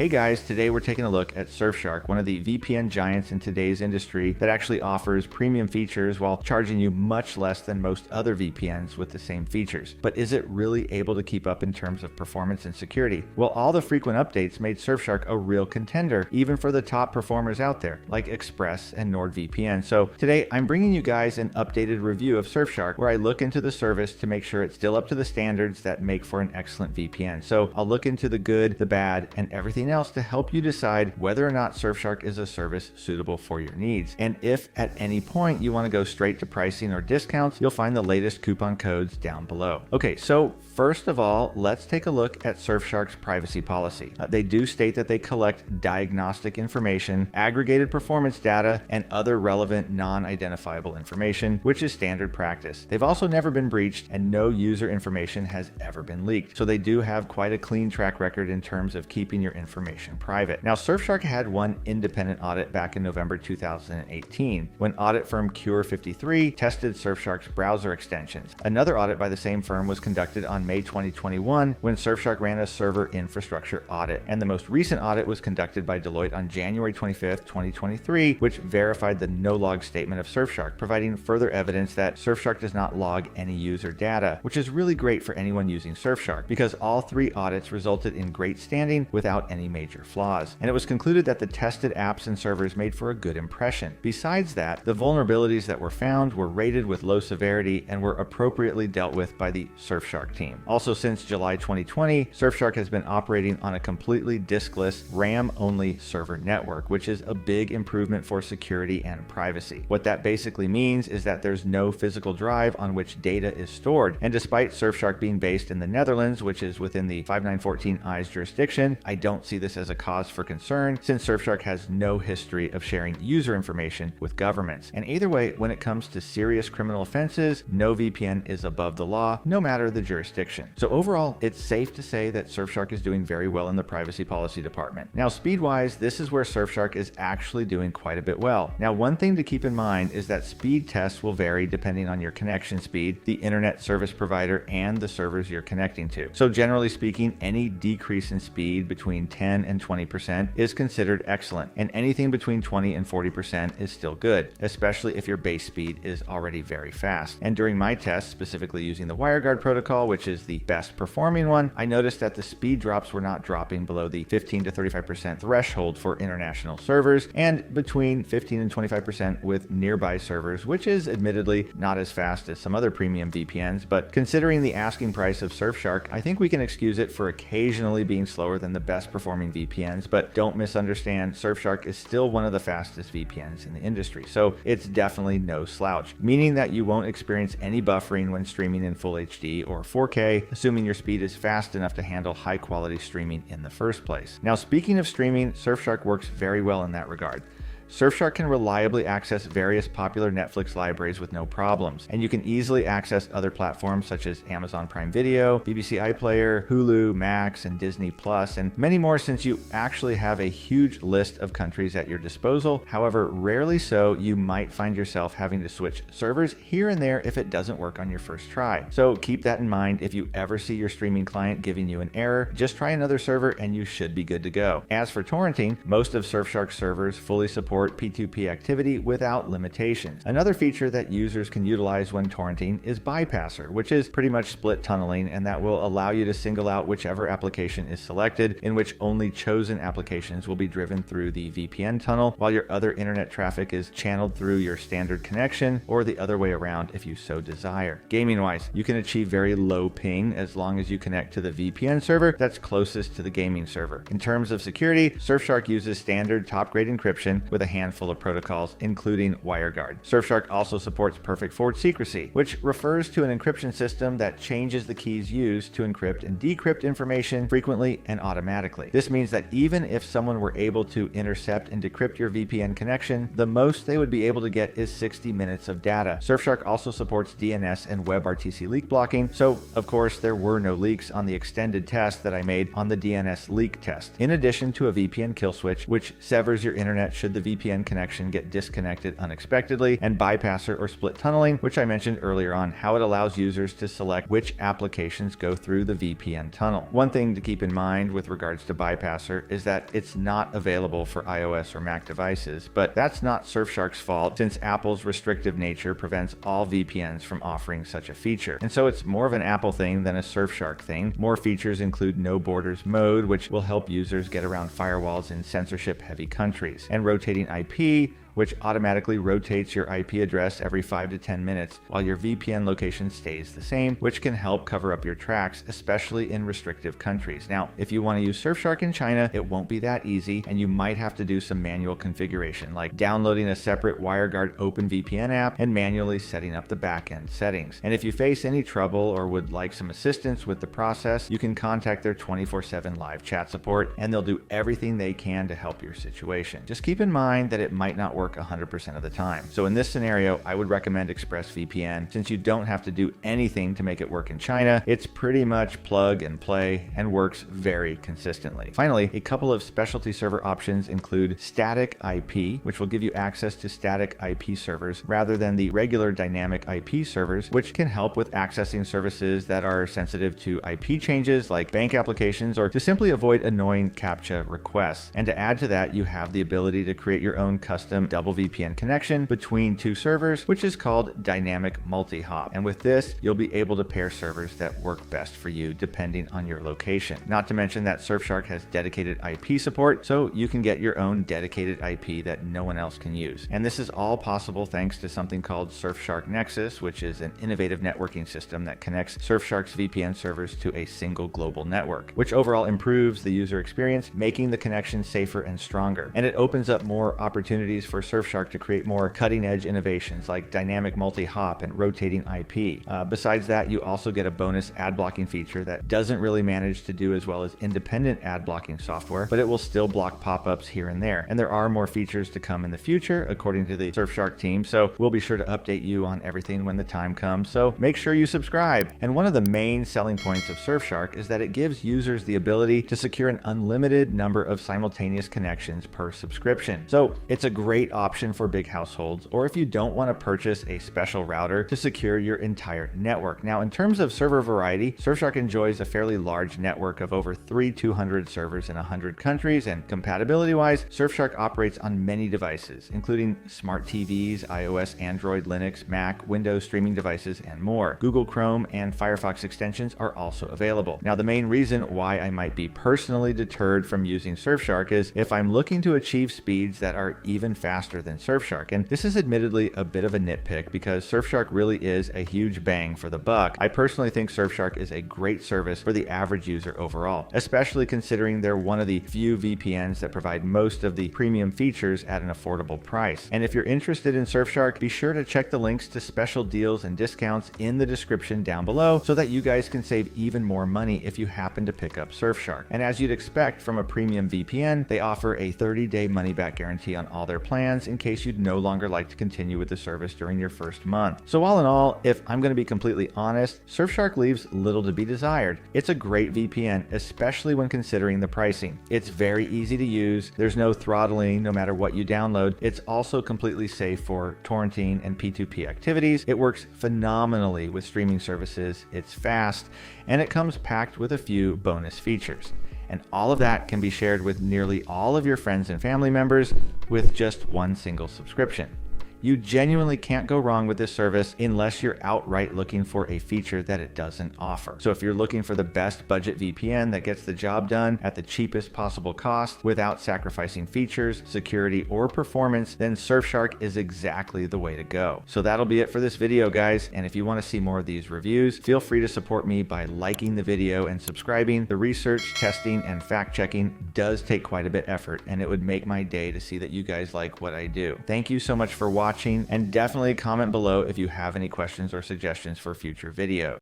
Hey guys, today we're taking a look at Surfshark, one of the VPN giants in today's industry that actually offers premium features while charging you much less than most other VPNs with the same features. But is it really able to keep up in terms of performance and security? Well, all the frequent updates made Surfshark a real contender, even for the top performers out there, like Express and NordVPN. So today I'm bringing you guys an updated review of Surfshark, where I look into the service to make sure it's still up to the standards that make for an excellent VPN. So I'll look into the good, the bad, and everything else to help you decide whether or not Surfshark is a service suitable for your needs. And if at any point you want to go straight to pricing or discounts, you'll find the latest coupon codes down below. Okay, so first of all, let's take a look at Surfshark's privacy policy. They do state that they collect diagnostic information, aggregated performance data, and other relevant non-identifiable information, which is standard practice. They've also never been breached, and no user information has ever been leaked. So they do have quite a clean track record in terms of keeping your information private. Now, Surfshark had one independent audit back in November 2018, when audit firm Cure53 tested Surfshark's browser extensions. Another audit by the same firm was conducted on May 2021, when Surfshark ran a server infrastructure audit. And the most recent audit was conducted by Deloitte on January 25th, 2023, which verified the no-log statement of Surfshark, providing further evidence that Surfshark does not log any user data, which is really great for anyone using Surfshark, because all three audits resulted in great standing without any major flaws. And it was concluded that the tested apps and servers made for a good impression. Besides that, the vulnerabilities that were found were rated with low severity and were appropriately dealt with by the Surfshark team. Also, since July 2020, Surfshark has been operating on a completely diskless, RAM-only server network, which is a big improvement for security and privacy. What that basically means is that there's no physical drive on which data is stored. And despite Surfshark being based in the Netherlands, which is within the 5914I's jurisdiction, I don't see this as a cause for concern, since Surfshark has no history of sharing user information with governments. And either way, when it comes to serious criminal offenses, no VPN is above the law, no matter the jurisdiction. So overall, it's safe to say that Surfshark is doing very well in the privacy policy department. Now, speed-wise, this is where Surfshark is actually doing quite a bit well. Now, one thing to keep in mind is that speed tests will vary depending on your connection speed, the internet service provider, and the servers you're connecting to. So generally speaking, any decrease in speed between 10 and 20% is considered excellent, and anything between 20 and 40% is still good, especially if your base speed is already very fast. And during my tests, specifically using the WireGuard protocol, which is the best performing one, I noticed that the speed drops were not dropping below the 15 to 35% threshold for international servers, and between 15 and 25% with nearby servers, which is admittedly not as fast as some other premium VPNs, but considering the asking price of Surfshark, I think we can excuse it for occasionally being slower than the best performing VPNs. But don't misunderstand, Surfshark is still one of the fastest VPNs in the industry, so it's definitely no slouch, meaning that you won't experience any buffering when streaming in full HD or 4K, assuming your speed is fast enough to handle high quality streaming in the first place. Now, speaking of streaming, Surfshark works very well in that regard. Surfshark can reliably access various popular Netflix libraries with no problems, and you can easily access other platforms such as Amazon Prime Video, BBC iPlayer, Hulu, Max, and Disney Plus, and many more, since you actually have a huge list of countries at your disposal. However, rarely so, you might find yourself having to switch servers here and there if it doesn't work on your first try. So keep that in mind. If you ever see your streaming client giving you an error, just try another server and you should be good to go. As for torrenting, most of Surfshark's servers fully support P2P activity without limitations. Another feature that users can utilize when torrenting is Bypasser, which is pretty much split tunneling, and that will allow you to single out whichever application is selected, in which only chosen applications will be driven through the VPN tunnel, while your other internet traffic is channeled through your standard connection, or the other way around if you so desire. Gaming wise, you can achieve very low ping as long as you connect to the VPN server that's closest to the gaming server. In terms of security, Surfshark uses standard top-grade encryption with a handful of protocols, including WireGuard. Surfshark also supports perfect forward secrecy, which refers to an encryption system that changes the keys used to encrypt and decrypt information frequently and automatically. This means that even if someone were able to intercept and decrypt your VPN connection, the most they would be able to get is 60 minutes of data. Surfshark also supports DNS and WebRTC leak blocking, so of course there were no leaks on the extended test that I made on the DNS leak test. In addition to a VPN kill switch, which severs your internet should the VPN VPN connection get disconnected unexpectedly, and bypasser or split tunneling, which I mentioned earlier on, how it allows users to select which applications go through the VPN tunnel. One thing to keep in mind with regards to bypasser is that it's not available for iOS or Mac devices, but that's not Surfshark's fault, since Apple's restrictive nature prevents all VPNs from offering such a feature. And so it's more of an Apple thing than a Surfshark thing. More features include no borders mode, which will help users get around firewalls in censorship-heavy countries, and rotating IP, which automatically rotates your IP address every 5 to 10 minutes while your VPN location stays the same, which can help cover up your tracks, especially in restrictive countries. Now, if you want to use Surfshark in China, it won't be that easy, and you might have to do some manual configuration, like downloading a separate WireGuard OpenVPN app and manually setting up the backend settings. And if you face any trouble or would like some assistance with the process, you can contact their 24/7 live chat support, and they'll do everything they can to help your situation. Just keep in mind that it might not work 100% of the time. So in this scenario, I would recommend ExpressVPN. Since you don't have to do anything to make it work in China, it's pretty much plug and play and works very consistently. Finally, a couple of specialty server options include static IP, which will give you access to static IP servers rather than the regular dynamic IP servers, which can help with accessing services that are sensitive to IP changes like bank applications, or to simply avoid annoying CAPTCHA requests. And to add to that, you have the ability to create your own custom double VPN connection between two servers, which is called dynamic multi-hop. And with this, you'll be able to pair servers that work best for you depending on your location. Not to mention that Surfshark has dedicated IP support, so you can get your own dedicated IP that no one else can use. And this is all possible thanks to something called Surfshark Nexus, which is an innovative networking system that connects Surfshark's VPN servers to a single global network, which overall improves the user experience, making the connection safer and stronger. And it opens up more opportunities for Surfshark to create more cutting-edge innovations like dynamic multi-hop and rotating IP. Besides that, you also get a bonus ad blocking feature that doesn't really manage to do as well as independent ad blocking software, but it will still block pop-ups here and there. And there are more features to come in the future, according to the Surfshark team, so we'll be sure to update you on everything when the time comes, so make sure you subscribe. And one of the main selling points of Surfshark is that it gives users the ability to secure an unlimited number of simultaneous connections per subscription. So it's a great option for big households, or if you don't want to purchase a special router to secure your entire network. Now, in terms of server variety, Surfshark enjoys a fairly large network of over 3,200 servers in 100 countries, and compatibility-wise, Surfshark operates on many devices, including smart TVs, iOS, Android, Linux, Mac, Windows streaming devices, and more. Google Chrome and Firefox extensions are also available. Now, the main reason why I might be personally deterred from using Surfshark is if I'm looking to achieve speeds that are even faster than Surfshark. And this is admittedly a bit of a nitpick because Surfshark really is a huge bang for the buck. I personally think Surfshark is a great service for the average user overall, especially considering they're one of the few VPNs that provide most of the premium features at an affordable price. And if you're interested in Surfshark, be sure to check the links to special deals and discounts in the description down below so that you guys can save even more money if you happen to pick up Surfshark. And as you'd expect from a premium VPN, they offer a 30-day money-back guarantee on all their plans in case you'd no longer like to continue with the service during your first month. So all in all, if I'm going to be completely honest, Surfshark leaves little to be desired. It's a great VPN, especially when considering the pricing. It's very easy to use. There's no throttling no matter what you download. It's also completely safe for torrenting and P2P activities. It works phenomenally with streaming services. It's fast, and it comes packed with a few bonus features. And all of that can be shared with nearly all of your friends and family members with just one single subscription. You genuinely can't go wrong with this service unless you're outright looking for a feature that it doesn't offer. So if you're looking for the best budget VPN that gets the job done at the cheapest possible cost without sacrificing features, security, or performance, then Surfshark is exactly the way to go. So that'll be it for this video, guys. And if you want to see more of these reviews, feel free to support me by liking the video and subscribing. The research, testing, and fact checking does take quite a bit of effort, and it would make my day to see that you guys like what I do. Thank you so much for watching, and definitely comment below if you have any questions or suggestions for future videos.